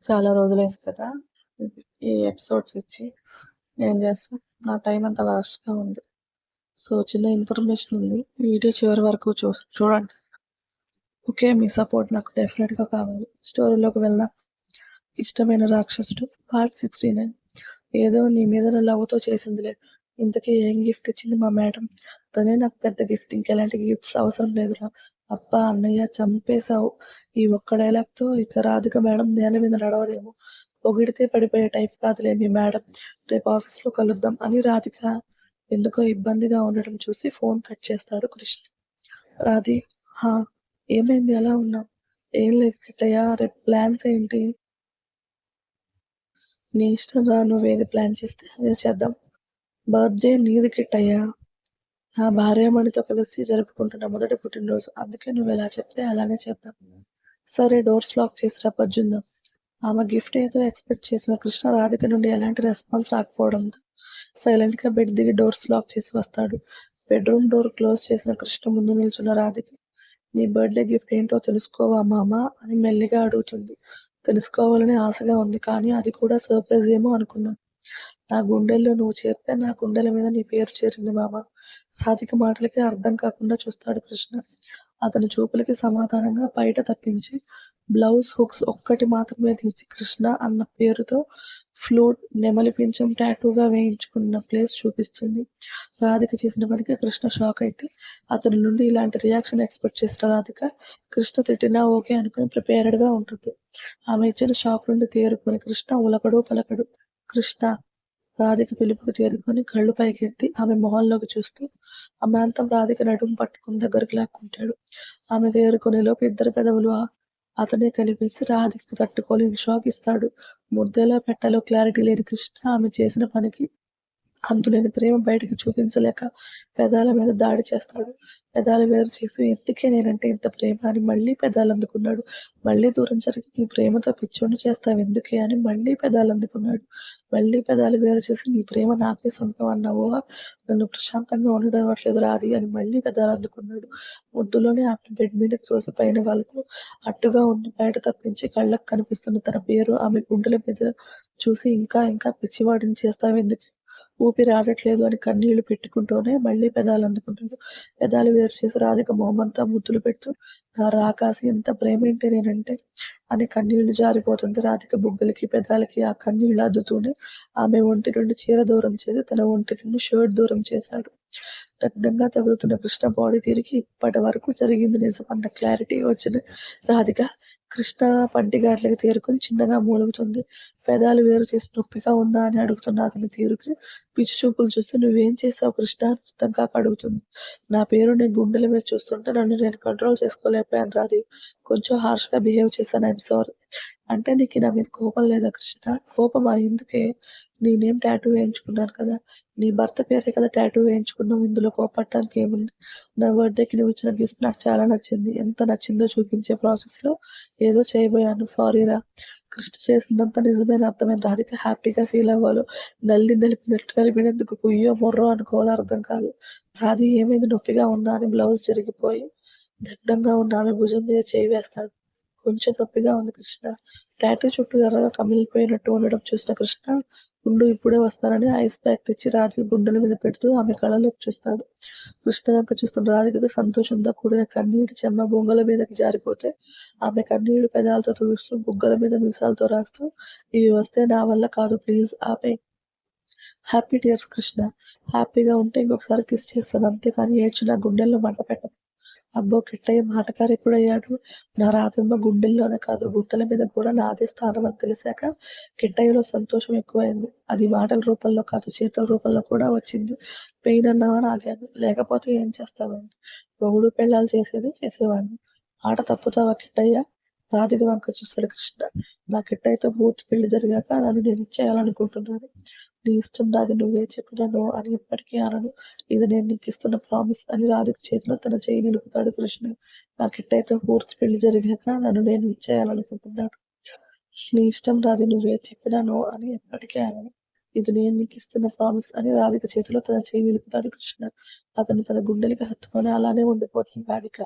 చాలా రోజులైంది కదా! ఈ ఎపిసోడ్స్ ఇచ్చి. ఏం చేస్తాం? నా టైం అంతా వరస్ట్‌గా ఉంది. సో, చిన్న ఇన్ఫర్మేషన్ ఉంది. వీడియో చివరి వరకు చూడండి. ఓకే. మీ సపోర్ట్ నాకు డెఫినెట్‌గా కావాలి. స్టోరీలోకి వెళ్దాం. ఇష్టమైన రాక్షసుడు పార్ట్ 69. ఏదో నీ మీద లవ్‌తో చేసిందిలే. ఇంతకీ ఏం గిఫ్ట్ ఇచ్చింది మా మేడం? తనే నాకు పెద్ద గిఫ్ట్. ఇంకెలాంటి గిఫ్ట్స్ అవసరం లేదురా. అబ్బా అన్నయ్య చంపేశావు. ఈ ఒక్క డైలాగ్‌తో ఇక రాధిక మేడం నేల మీద నడవదేమో. పొగిడితే పడిపోయే టైప్ కాదులే మీ మేడం. రేపు ఆఫీస్‌లో కలుద్దాం అని రాధిక ఎందుకో ఇబ్బందిగా ఉండడం చూసి ఫోన్ కట్ చేస్తాడు కృష్ణ. రాధి హా! ఏమైంది అలా ఉన్నావు? ఏం లేదు కిట్టయ్య. రేపు ప్లాన్స్ ఏంటి? నీ ఇష్టం రా. నువ్వేది ప్లాన్ చేస్తే అదే చేద్దాం. బర్త్‌డే నీది కిట్టయ్య. నా భార్యామణితో కలిసి జరుపుకుంటున్న మొదటి పుట్టినరోజు. అందుకే నువ్వెలా చెప్తే అలానే చేద్దాం. సరే డోర్స్ లాక్ చేసి రా బజ్జుందాం. ఆమె గిఫ్ట్ ఏదో ఎక్స్‌పెక్ట్ చేసిన కృష్ణ రాధిక నుండి ఎలాంటి రెస్పాన్స్ రాకపోవడంతో సైలెంట్‌గా బెడ్ దిగి డోర్స్ లాక్ చేసి వస్తాడు. బెడ్‌రూమ్ డోర్ క్లోజ్ చేసిన కృష్ణ ముందు నిల్చున్న రాధిక నీ బర్త్‌డే గిఫ్ట్ ఏంటో తెలుసుకోవా మామా అని మెల్లిగా అడుగుతుంది. తెలుసుకోవాలని ఆశగా ఉంది. కానీ అది కూడా సర్ప్రైజ్ ఏమో అనుకున్నాను. నా గుండెల్లో నువ్వు చేరితే నా గుండెల మీద నీ పేరు చేరింది మామ. రాధిక మాటలకి అర్థం కాకుండా చూస్తాడు కృష్ణ. అతని చూపులకి సమాధానంగా బయట తప్పించి బ్లౌజ్ హుక్స్ ఒక్కటి మాత్రమే తీసి కృష్ణ అన్న పేరుతో ఫ్లూట్, నెమలి పింఛం టాటూగా వేయించుకున్న ప్లేస్ చూపిస్తుంది. రాధిక చేసిన పనికి కృష్ణ షాక్ అయితే అతని నుండి ఇలాంటి రియాక్షన్ ఎక్స్పెక్ట్ చేసిన రాధిక కృష్ణ తిట్టినా ఓకే అనుకుని ప్రిపేర్డ్‌గా ఉంటుంది. ఆమె ఇచ్చిన షాక్ నుండి తేరుకొని కృష్ణ ఉలకడు పలకడు. కృష్ణ రాధిక పిలుపుకి తేరుకొని కళ్ళు పైకెత్తి ఆమె మొహంలోకి చూస్తూ అమాంతం రాధిక నడుము పట్టుకుని దగ్గరకు లాక్కుంటాడు. ఆమె తేరుకునేలోపు ఇద్దరి పెదవులు అతనే కలిపేసి రాధికకు తట్టుకోలేని షాక్ ఇస్తాడు. ముద్దెలా పెట్టాలో క్లారిటీ లేని కృష్ణ ఆమె చేసిన పనికి అంతులేని ప్రేమ బయటకి చూపించలేక పెదాల మీద దాడి చేస్తాడు. పెదాలు వేరు చేసి ఎందుకే నేనంటే ఇంత ప్రేమ అని మళ్ళీ పెదాలు అందుకున్నాడు. మళ్ళీ దూరం జరిగి నీ ప్రేమతో పిచ్చోడ్ని చేస్తావెందుకే అని మళ్ళీ పెదాలు అందుకున్నాడు. మళ్ళీ పెదాలు వేరు చేసి నీ ప్రేమ నాకే సొంతం అన్నావు. నన్ను ప్రశాంతంగా ఉండనివ్వట్లేదు రాధి అని మళ్ళీ పెదాలు అందుకున్నాడు. ముద్దులోనే ఆమెను బెడ్ మీదకి తోసి పైన వాళ్ళకు అట్టుగా ఉండి బయట తప్పించి కళ్ళకు కనిపిస్తున్న తన పేరు ఆమె గుండెల మీద చూసి ఇంకా ఇంకా పిచ్చివాడిని చేస్తావెందుకే ఊపిరి ఆడట్లేదు అని కన్నీళ్లు పెట్టుకుంటూనే మళ్ళీ పెదాలు అందుకుంటాడు. పెదాలు వేరు చేసి రాధిక మొహమంతా ముద్దులు పెడుతూ నా రాకాసి ఎంత ప్రేమేంటి నేనంటే అని కన్నీళ్లు జారిపోతుంటే రాధిక బుగ్గలకి పెదాలకి ఆ కన్నీళ్లు అద్దుతూనే ఆమె ఒంటి నుండి చీర దూరం చేసి తన ఒంటి నుండి షర్ట్ దూరం చేశాడు. దగ్ధంగా తగులుతున్న కృష్ణ బాడీ తిరిగి ఇప్పటి వరకు జరిగింది నిజమన్న క్లారిటీ వచ్చిన రాధిక కృష్ణ పంటిగాట్లకి తేరుకొని చిన్నగా మూలుగుతుంది. పెదాలు వేరు చేసి నొప్పిగా ఉందా అని అడుగుతున్న అతని తీరుకి పిచ్చి చూపులు చూస్తూ నువ్వేం చేశావు కృష్ణ అని అర్థం కాక అడుగుతుంది. నా పేరు నేను గుండెల మీద చూస్తుంటే నన్ను నేను కంట్రోల్ చేసుకోలేకపోయాను రాధి. కొంచెం హార్ష్గా బిహేవ్ చేశాను. I'm sorry. అంటే నీకు నా మీద కోపం లేదా కృష్ణ? కోపమా? ఎందుకే? నీ నేమ్ టాటూ వేయించుకున్నాను కదా! నీ భర్త పేరే కదా టాటూ వేయించుకున్నావు. ఇందులో కోపడటానికి ఏముంది? నా బర్త్‌డేకి నువ్వు ఇచ్చిన గిఫ్ట్ నాకు చాలా నచ్చింది. ఎంత నచ్చిందో చూపించే ప్రాసెస్‌లో ఏదో చేయబోయాను. సారీరా. కృష్ణ చేసిందంతా నిజమేనని అర్థమైన రాధిక హ్యాపీగా ఫీల్ అవ్వాలో, నల్లి నలిపినట్టు నలిపినందుకు కుయ్యో మొర్రో అనుకోవాలో అర్థం కాదు. రాధి ఏమైంది నొప్పిగా ఉందా అని బ్లౌజ్ జరిగిపోయి దడ్డంగా ఉన్న ఆమె భుజం మీద చేయి వేస్తాడు. కొంచెం నొప్పిగా ఉంది కృష్ణ. టాటూ చుట్టూ ఎర్రగా కమిలిపోయినట్టు ఉండడం చూసిన కృష్ణ ఉండు ఇప్పుడే వస్తానని ఐస్ ప్యాక్ తెచ్చి రాధిక గుండెల మీద పెడుతూ ఆమె కళ్ళలోకి చూస్తాడు. కృష్ణ వంక చూస్తున్న రాధికకు సంతోషంతో కూడిన కన్నీటి చెమ్మ బొగ్గల మీదకి జారిపోతే ఆమె కన్నీళ్లు పెదాలతో తుడుస్తూ బుగ్గల మీద మీసాలతో రాస్తూ ఇవి వస్తే నా వల్ల కాదు ప్లీజ్ ఆపేయ్. Happy tears Krishna. హ్యాపీగా ఉంటే ఇంకొకసారి కిస్ చేస్తాను అంతేకాని ఏడ్చి నా గుండెల్లో మంట పెట్టకు. అబ్బో కిట్టయ్య మాటకారెప్పుడయ్యాడు? నా రాధమ్మ గుండెల్లోనే కాదు గుండెల మీద కూడా నాదే స్థానం అని తెలిసాక కిట్టయ్యలో సంతోషం ఎక్కువైంది. అది మాటల రూపంలో కాదు చేతల రూపంలో కూడా వచ్చింది. పెయిన్ అన్నావని ఆగాను. లేకపోతే ఏం చేస్తావండి? మొగుడు పెళ్ళాలు చేసేదే చేసేవాడిని. మాట తప్పుతావా కిట్టయ్య? రాధిక వంక చూశాడు కృష్ణ. నా కిట్టయ్యతో పూర్తి పెళ్లి జరిగాక నన్ను నేను ఇచ్చేయాలనుకుంటున్నాను. నీ ఇష్టం నాది నువ్వే చెప్పినా నో అని ఎప్పటికీ అనను. ఇది నేను నీకిస్తున్న ప్రామిస్ అని రాధిక చేతిలో తన చెయ్యి నిలుపుతాడు కృష్ణ. నా కిట్టయ్యతో పూర్తి పెళ్లి జరిగాక నన్ను నేను ఇచ్చేయాలనుకుంటున్నాను. నీ ఇష్టం రాధి నువ్వే చెప్పినా నో అని ఎప్పటికీ అనను. ఇది నేను నీకిస్తున్న ప్రామిస్ అని రాధిక చేతిలో తన చెయ్యి నిలుపుతాడు కృష్ణ. అతను తన గుండెలకి హత్తుకొని అలానే ఉండిపోతుంది రాధిక.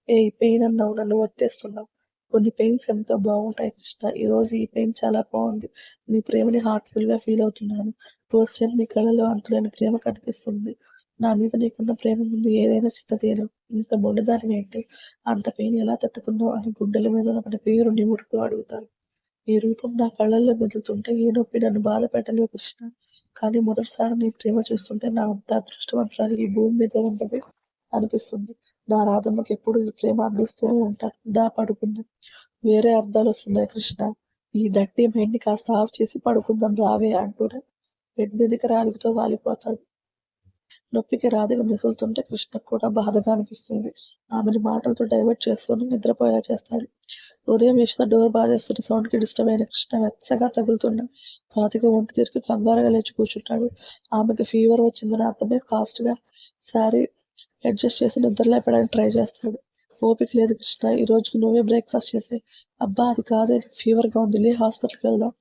ఏయ్ పెయిన్ అన్నావు నన్ను ఒత్తేస్తున్నావు. కొన్ని పెయింట్స్ ఎంతో బాగుంటాయి కృష్ణ. ఈరోజు ఈ పెయింట్ చాలా బాగుంది. నీ ప్రేమని హార్ట్‌ఫుల్‌గా ఫీల్ అవుతున్నాను. ఫస్ట్ టైమ్ నీ కళ్ళలో అంతులేని ప్రేమ కనిపిస్తుంది. నా మీద నీకున్న ప్రేమ ముందు ఏదైనా చిన్నదేను. ఇంత మొండిదానివేంటి? అంత పెయిన్ ఎలా తట్టుకున్నావు అని గుండెల మీద ఒకటి పేరు నిమురుతూ అడుగుతాను. ఈ రూపం నా కళ్ళల్లో మెదులుతుంటే ఏ నొప్పి నన్ను బాధ పెట్టలేవు కృష్ణ. కానీ మొదటిసారి నీ ప్రేమ చూస్తుంటే నా అంత అదృష్టవంతురాలు ఈ భూమి మీద ఉండదు అనిపిస్తుంది. నా రాధమ్మకి ఎప్పుడు ఈ ప్రేమ అందిస్తూనే ఉంటాను. దా పడుకుందాం. వేరే అర్థాలొస్తున్నాయి కృష్ణ. ఈ డర్టీ మైండ్‌ని కాస్త ఆఫ్ చేసి పడుకుందాం రావే అంటూనే బెడ్ మీదకి రాలికతో వాలిపోతాడు. నొప్పికి రాధిక మెసులుతుంటే కృష్ణకు కూడా బాధగా అనిపిస్తుంది. ఆమెని మాటలతో డైవర్ట్ చేస్తూనే నిద్రపోయేలా చేస్తాడు. ఉదయం యశోద డోర్ బాధేస్తున్న సౌండ్‌కి డిస్టర్బ్ అయిన కృష్ణ వెచ్చగా తగులుతున్న రాధిక ఒంటి తీరికి కంగారుగా లేచి కూర్చుంటాడు. ఆమెకి ఫీవర్ వచ్చిందని అర్థమై ఫాస్ట్‌గా శారీ అడ్జస్ట్ చేసి నిద్ర లేపడానికి ట్రై చేస్తాడు. ఓపిక లేదు కృష్ణ. ఈ రోజుకి నువ్వే బ్రేక్‌ఫాస్ట్ చేసేయ్. అబ్బా అది కాదే నీకు ఫీవర్‌గా ఉంది. లే హాస్పిటల్‌కి వెళ్దాం.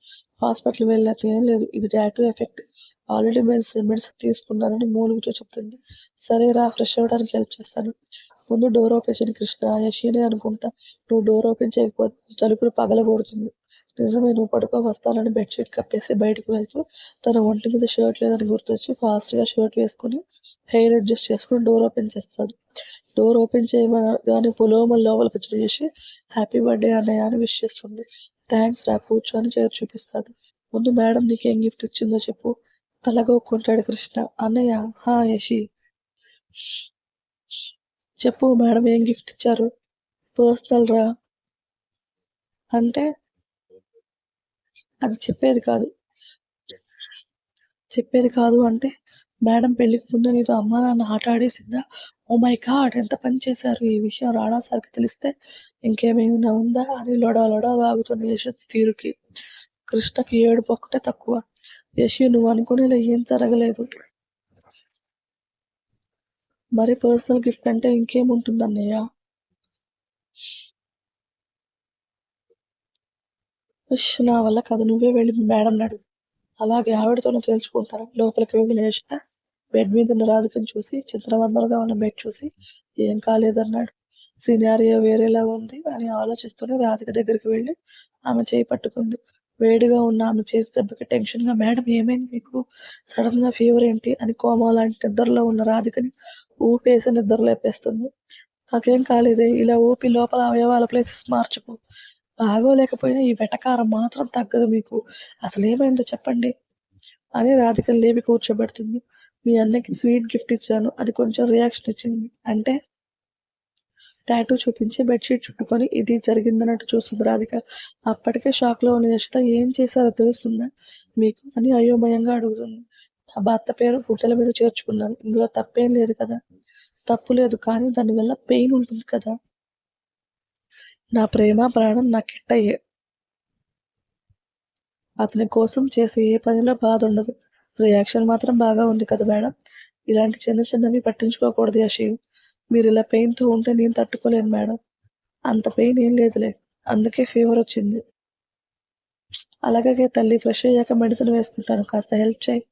హాస్పిటల్‌కి వెళ్ళినంత ఏం లేదు. ఇది టాటూ ఎఫెక్ట్. ఆల్రెడీ మెడిసిన్ తీసుకున్నానని మూలుగుతూ చెప్తుంది. సరే రా ఫ్రెష్ అవ్వడానికి హెల్ప్ చేస్తాను. ముందు డోర్ ఓపెన్ చెయ్యి కృష్ణ. యషీనే అనుకుంటా. నువ్వు డోర్ ఓపెన్ చేయకపోతే తలుపులు పగలగొడుతుంది. నిజమే నువ్వు పడుకో వస్తానని బెడ్‌షీట్ కప్పేసి బయటికి వెళ్తూ తన ఒంటి మీద షర్ట్ లేదని గుర్తొచ్చి ఫాస్ట్‌గా షర్ట్ వేసుకొని హెయిర్ అడ్జస్ట్ చేసుకొని డోర్ ఓపెన్ చేస్తాడు. డోర్ ఓపెన్ చేయగానే పొలోమని లోపలికొచ్చిన యషి హ్యాపీ బర్త్‌డే అన్నయ్య అని విష్ చేస్తుంది. థాంక్స్ రా కూర్చో అని చైర్ చూపిస్తాడు. ముందు మేడం నీకేం గిఫ్ట్ ఇచ్చిందో చెప్పు. తల గోక్కుంటాడు కృష్ణ. అన్నయ్య హా యషి చెప్పు మేడం ఏం గిఫ్ట్ ఇచ్చారు? పర్సనల్ రా అంటే అది చెప్పేది కాదు అంటే మేడం పెళ్ళికి ముందు నీతో అమ్మా నాన్న ఆట ఆడేసిందా? ఓ మై గాడ్ ఎంత పని చేశారు. ఈ విషయం రాణా సార్‌కి తెలిస్తే ఇంకేమైనా ఉందా అని లొడ లొడ వాగుతున్న యశస్ తీరుకి కృష్ణకి ఏడుపు ఒక్కటే తక్కువ. యశి నువ్వు అనుకునేలా ఏం జరగలేదు. మరి పర్సనల్ గిఫ్ట్ అంటే ఇంకేముంటుందన్నయ్య? నా వల్ల కాదు నువ్వే వెళ్ళి మేడంని అడుగు. అలాగే ఆవిడతోనే తేల్చుకుంటాను. లోపలికి వెళ్ళిన యశిత బెడ్ మీదున్న రాధికను చూసి చిందరవందరగా ఉన్న బెడ్ చూసి ఏం కాలేదన్నాడు. సినారియో వేరేలా ఉంది అని ఆలోచిస్తూనే రాధిక దగ్గరికి వెళ్ళి ఆమె చేయి పట్టుకుంది. వేడిగా ఉన్న ఆమె చేతి దెబ్బకి టెన్షన్‌గా మేడం ఏమైంది మీకు? సడన్‌గా ఫీవర్ ఏంటి? అని కోమా లాంటి నిద్రలో ఉన్న రాధికని ఊపేసి నిద్ర లేపేస్తుంది. నాకేం కాలేదే ఇలా ఊపి లోపల అవయవాల ప్లేసెస్ మార్చకు. బాగోలేకపోయినా ఈ వెటకారం మాత్రం తగ్గదు మీకు. అసలేమైందో చెప్పండి అని రాధికను లేపి కూర్చోబెడుతుంది. మీ అన్నయ్యకి స్వీట్ గిఫ్ట్ ఇచ్చాను. అది కొంచెం రియాక్షన్ ఇచ్చింది. అంటే టాటూ చూపించి బెడ్‌షీట్ చుట్టుకొని ఇది జరిగిందన్నట్టు చూస్తుంది రాధిక. అప్పటికే షాక్‌లో ఉన్న యషిత ఏం చేశారో తెలుస్తుందా మీకు అని అయోమయంగా అడుగుతుంది. నా భర్త పేరు గుడ్డల మీద చేర్చుకున్నాను. ఇందులో తప్పేం లేదు కదా! తప్పు లేదు కానీ దానివల్ల పెయిన్ ఉంటుంది కదా! నా ప్రేమ, ప్రాణం నా కిట్టయ్యే. అతని కోసం చేసే ఏ పనిలో బాధుండదు. రియాక్షన్ మాత్రం బాగా ఉంది కదా మేడం. ఇలాంటి చిన్న చిన్నవి పట్టించుకోకూడదు యషి. మీరిలా పెయిన్‌తో ఉంటే నేను తట్టుకోలేను మేడం. అంత పెయిన్ ఏం లేదులే. అందుకే ఫీవరొచ్చింది. అలాగే తల్లి ఫ్రెష్ అయ్యాక మెడిసిన్ వేసుకుంటాను. కాస్త హెల్ప్ చెయ్.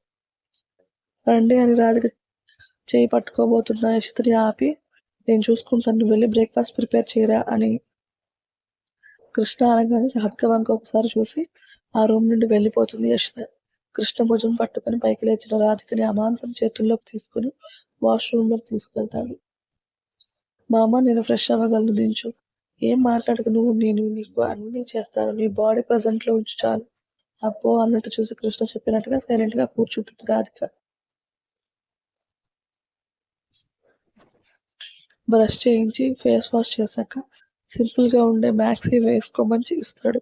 రండి అని రాధిక చెయ్యి పట్టుకోబోతున్న యషితని ఆపి నేను చూసుకుంటాను. నువ్వెళ్ళి బ్రేక్‌ఫాస్ట్ ప్రిపేర్ చెయ్యిరా అని కృష్ణ అనగానే రాధిక వంక ఒకసారి చూసి ఆ రూమ్ నుండి వెళ్ళిపోతుంది యషిత. కృష్ణ భుజం పట్టుకొని పైకి లేచిన రాధికని అమాంతం చేతుల్లోకి తీసుకుని వాష్‌రూమ్‌లోకి తీసుకెళ్తాడు. మామ నేను ఫ్రెష్ అవ్వగలను దించు. ఏం మాట్లాడకు నువ్వు నేను నీకు అన్నీ చేస్తాను. నీ బాడీ ప్రెజెంట్‌లో ఉంచు చాలు. అబ్బో! అన్నట్టు చూసి కృష్ణ చెప్పినట్టుగా సైలెంట్‌గా కూర్చుంటుంది రాధిక. బ్రష్ చేయించి ఫేస్ వాష్ చేశాక సింపుల్‌గా ఉండే మ్యాక్సీ వేసుకోమని ఇస్తాడు.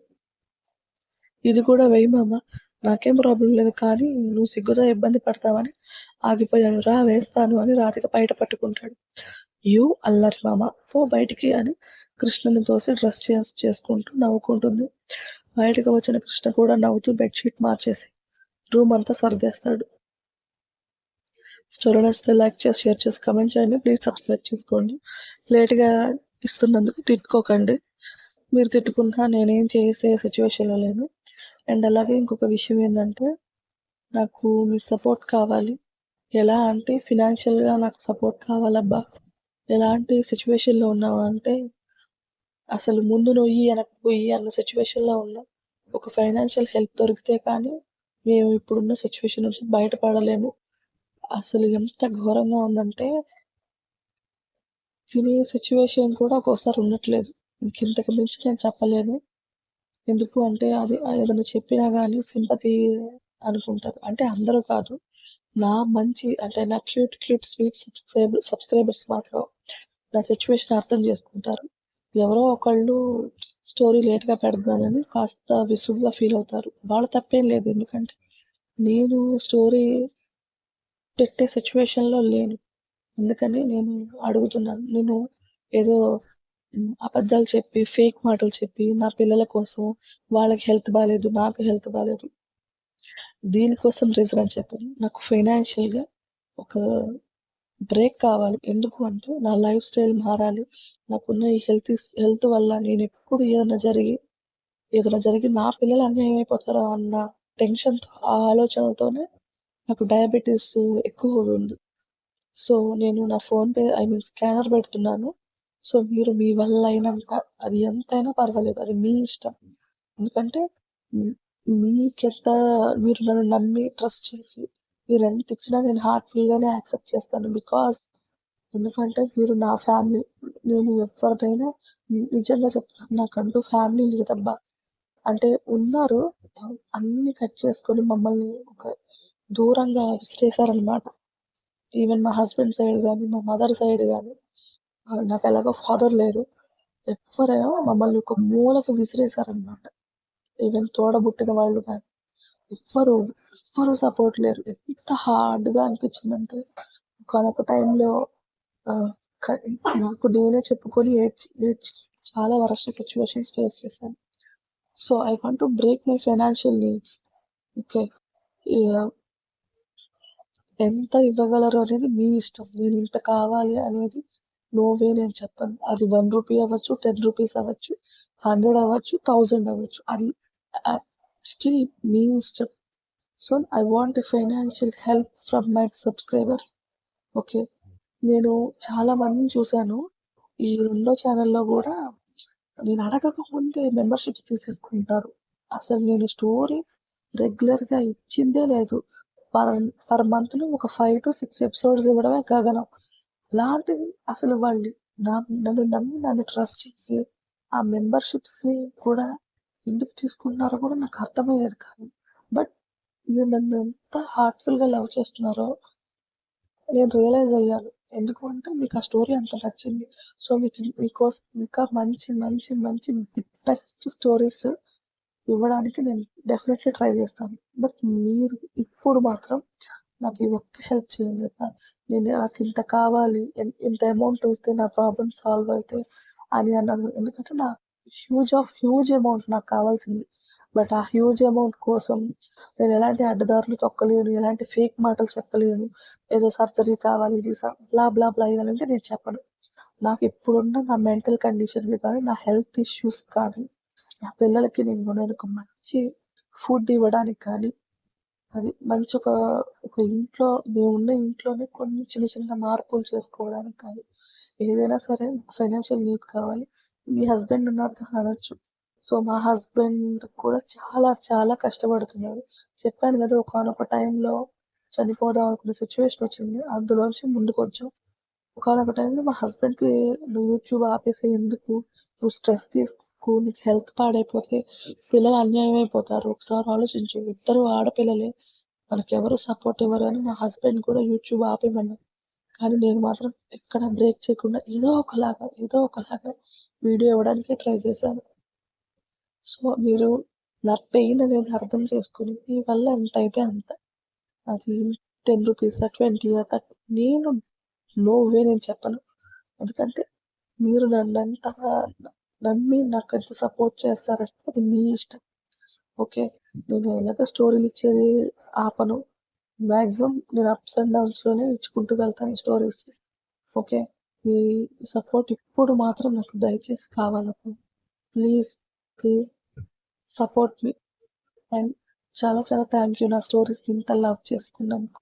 ఇది కూడా వెయ్యి మామ. నాకేం ప్రాబ్లమ్ లేదు. కానీ నువ్వు సిగ్గుతో ఇబ్బంది పడతావని ఆగిపోయాను. రా వేస్తాను అని రాధిక పైట పట్టుకుంటాడు. యూ అల్లరి మామ. పో బయటికి అని కృష్ణని తోసి డ్రెస్ చేంజ్ చేసుకుంటూ నవ్వుకుంటుంది. బయటకు వచ్చిన కృష్ణ కూడా నవ్వుతూ బెడ్‌షీట్ మార్చేసి రూమ్ అంతా సర్దేస్తాడు. స్టోరీ నచ్చితే లైక్ చేసి, షేర్ చేసి, కామెంట్ చేయండి. ప్లీజ్ సబ్స్క్రైబ్ చేసుకోండి. లేట్‌గా ఇస్తున్నందుకు తిట్టుకోకండి. మీరు తిట్టుకున్నా నేనేం చేసే సిచ్యువేషన్‌లో లేను. అండ్ అలాగే ఇంకొక విషయం ఏందంటే నాకు మీ సపోర్ట్ కావాలి. ఎలా అంటే ఫినాన్షియల్‌గా నాకు సపోర్ట్ కావాలబ్బా! ఎలాంటి సిచ్యువేషన్‌లో ఉన్నావు అంటే అసలు ముందు నొయ్యి వెనక్కి పొయ్యి అన్న సిచ్యువేషన్‌లో ఉన్నాం. ఒక ఫైనాన్షియల్ హెల్ప్ దొరికితే కానీ మేము ఇప్పుడున్న సిచ్యువేషన్ నుంచి బయటపడలేము. అసలు ఎంత ఘోరంగా ఉందంటే తినే సిచ్యువేషన్ కూడా ఒక్కోసారి ఉండట్లేదు. ఇంకింతకు మించి నేను చెప్పలేను. ఎందుకు అంటే అది ఏదైనా చెప్పినా గానీ సింపతి అనుకుంటారు. అంటే అందరూ కాదు. నా మంచి అంటే నా క్యూట్, క్యూట్ స్వీట్ సబ్స్క్రైబర్స్ మాత్రం నా సిట్యుయేషన్ అర్థం చేసుకుంటారు. ఎవరో ఒకళ్ళు స్టోరీ లేట్‌గా పెడుతున్నానని కాస్త విసుగుగా ఫీల్ అవుతారు. వాళ్ళ తప్పేం లేదు. ఎందుకంటే నేను స్టోరీ పెట్టే సిట్యుయేషన్‌లో లేను. అందుకని నేను అడుగుతున్నాను. నేను ఏదో అబద్ధాలు చెప్పి, ఫేక్ మాటలు చెప్పి నా పిల్లల కోసం వాళ్ళకి హెల్త్ బాలేదు, నాకు హెల్త్ బాలేదు. దీనికోసం రీజన్ అని చెప్పను. నాకు ఫైనాన్షియల్‌గా ఒక బ్రేక్ కావాలి. ఎందుకు అంటే నా లైఫ్ స్టైల్ మారాలి. నాకున్న ఈ హెల్త్ వల్ల నేనెప్పుడు ఏదైనా జరిగి నా పిల్లలు అన్యాయం అయిపోతారో అన్న టెన్షన్‌తో, ఆ ఆలోచనలతోనే నాకు డయాబెటిస్ ఎక్కువగా ఉంది. సో, నేను నా ఫోన్‌పే స్కానర్ పెడుతున్నాను. సో, మీరు మీ వల్ల అయినంత అది ఎంతైనా పర్వాలేదు. అది మీ ఇష్టం. ఎందుకంటే హ్మ్, మీకెంత మీరు నన్ను నమ్మి ట్రస్ట్ చేసి మీరెంత ఇచ్చినా నేను హార్ట్‌ఫుల్‌గానే యాక్సెప్ట్ చేస్తాను. ఎందుకంటే మీరు నా ఫ్యామిలీ. నేను ఎవరినైనా నిజంగా చెప్తున్నాను. నాకంటూ ఫ్యామిలీ లేదబ్బా! అంటే ఉన్నారు. అన్నీ కట్ చేసుకొని మమ్మల్ని ఒక దూరంగా విసిరేసారనమాట. ఈవెన్ మా హస్బెండ్ సైడ్ గానీ, మా మదర్ సైడ్ గానీ నాకెలాగో ఫాదర్ లేరు. ఎవ్వరైనా మమ్మల్ని ఒక మూలకి విసిరేసారనమాట. ఈవెన్ తోడబుట్టిన వాళ్ళు గానీ, ఎవ్వరు, ఎవ్వరు సపోర్ట్ లేరు. ఎంత హార్డ్‌గా అనిపించిందంటే ఒకానొక టైంలో ఆహ్, క నాకు నేనే చెప్పుకొని ఏడ్చి, ఏడ్చి చాలా వరస్ట్ సిట్యుయేషన్స్ ఫేస్ చేశాను. So, I want to break my financial needs. Okay. Yeah! ఎంత ఇవ్వగలరు అనేది మీ ఇష్టం. నేనింత కావాలి అనేది నో వే నేను చెప్పను. అది రూ. 1 అవ్వచ్చు, రూ. 10 అవ్వచ్చు, 100 అవ్వచ్చు, 1000 అవ్వచ్చు. అది ఆహ్, స్టిల్ మీ ఇష్టం. So, I want a financial help from my subscribers. Okay. నేను చాలా మందిని చూసాను. ఈ రెండో ఛానెల్‌లో గూడా నేను అడగక ముందే మెంబర్‌షిప్స్ తీసేసుకుంటారు. అసలు నేను స్టోరీ రెగ్యులర్‌గా ఇచ్చిందే లేదు. పర్ పర్ మంత్‌లో ఒక 5-6 ఎపిసోడ్స్ ఇవ్వడమే గగనం. అలాంటిది అసలు వాళ్ళు నన్ను నమ్మి నన్ను ట్రస్ట్ చేసి ఆ మెంబర్‌షిప్స్‌ని కూడా ఎందుకు తీసుకుంటున్నారో కూడా నాకు అర్థమయ్యేది కాదు. బట్ మీరు నన్ను ఎంత హార్ట్‌ఫుల్‌గా లవ్ చేస్తున్నారో నేను రియలైజ్ అయ్యాను. ఎందుకు అంటే మీకు ఆ స్టోరీ అంత నచ్చింది. సో, మీకోసం ఇంకా మంచి, మంచి, మంచి ది బెస్ట్ స్టోరీస్ ఇవ్వడానికి నేను డెఫినెట్‌లీ ట్రై చేస్తాను. బట్ మీరు ఇప్పుడు మాత్రం నాకు ఈ ఒక్క హెల్ప్ చేయండి అబ్బా! నాకింత కావాలి. ఇంత అమౌంట్ వస్తే నా ప్రాబ్లమ్ సాల్వ్ అయితాయి అని అన్నాను. ఎందుకంటే హ్యూజ్ అమౌంట్ నాకు కావాల్సింది. బట్ ఆ హ్యూజ్ అమౌంట్ కోసం నేను ఎలాంటి అడ్డదారులు తొక్కలేను. ఎలాంటి ఫేక్ మాటలు చెప్పలేను. ఏదో సర్జరీ కావాలి ఇది బ్లా బ్లా బ్లా ఇవనంటే నేను చెప్పను. నాకు ఇప్పుడున్న నా మెంటల్ కండిషన్‌కి కానీ, నా హెల్త్ ఇష్యూస్ కానీ, నా పిల్లలకి నేను ఒక మంచి ఫుడ్ ఇవ్వడానికి కానీ అది మంచి ఒక ఇంట్లో మేమున్న ఇంట్లోనే కొన్ని చిన్న చిన్న మార్పులు చేసుకోవడానికి కానీ, ఏదైనా సరే ఫైనాన్షియల్ నీడ్ కావాలి. మీ హస్బెండ్ ఉన్నారు కదా అనొచ్చు. సో, మా హస్బెండ్ కూడా చాలా చాలా కష్టపడుతున్నాడు. చెప్పాను కదా! ఒకానొక టైంలో చనిపోదాం అనుకున్న సిట్యుయేషన్ వచ్చింది. అందులోంచి ముందుకొచ్చాం. ఒకానొక టైంలో మా హస్బెండ్‌కి "నువ్వు యూట్యూబ్ ఆపేసేయి ఎందుకు? నువ్వు స్ట్రెస్ తీసుకోకు. నీకు హెల్త్ పాడైపోతే పిల్లలు అన్యాయం అయిపోతారు. ఒకసారి ఆలోచించు. ఇద్దరు ఆడపిల్లలే. మనకెవరు సపోర్ట్ ఇవ్వరు" అని మా హస్బెండ్ కూడా యూట్యూబ్ ఆపేయమన్నారు. కానీ నేను మాత్రం ఎక్కడ బ్రేక్ చేయకుండా ఏదో ఒకలాగా వీడియో ఇవ్వడానికే ట్రై చేశాను. సో, మీరు నా పెయిన్ అనేది అర్థం చేసుకొని మీ వల్ల ఎంతైతే అంత అది రూ. 10 20 నేను నో వే నేను చెప్పను. ఎందుకంటే మీరు నన్నంతగా నమ్మి నాకెంత సపోర్ట్ చేస్తారంటే అది మీ ఇష్టం. ఓకే. నేను ఎలాగో స్టోరీలిచ్చేది ఆపను. మాక్సిమం నేను అప్స్ అండ్ డౌన్స్‌లోనే ఇచ్చుకుంటూ వెళ్తాను స్టోరీస్. ఓకే. మీ సపోర్ట్ ఇప్పుడు మాత్రం నాకు దయచేసి కావాలబ్బా! Please, please support me. And చాలా చాలా థ్యాంక్ యూ నా స్టోరీస్‌ని ఇంత లవ్ చేసుకున్నందుకు.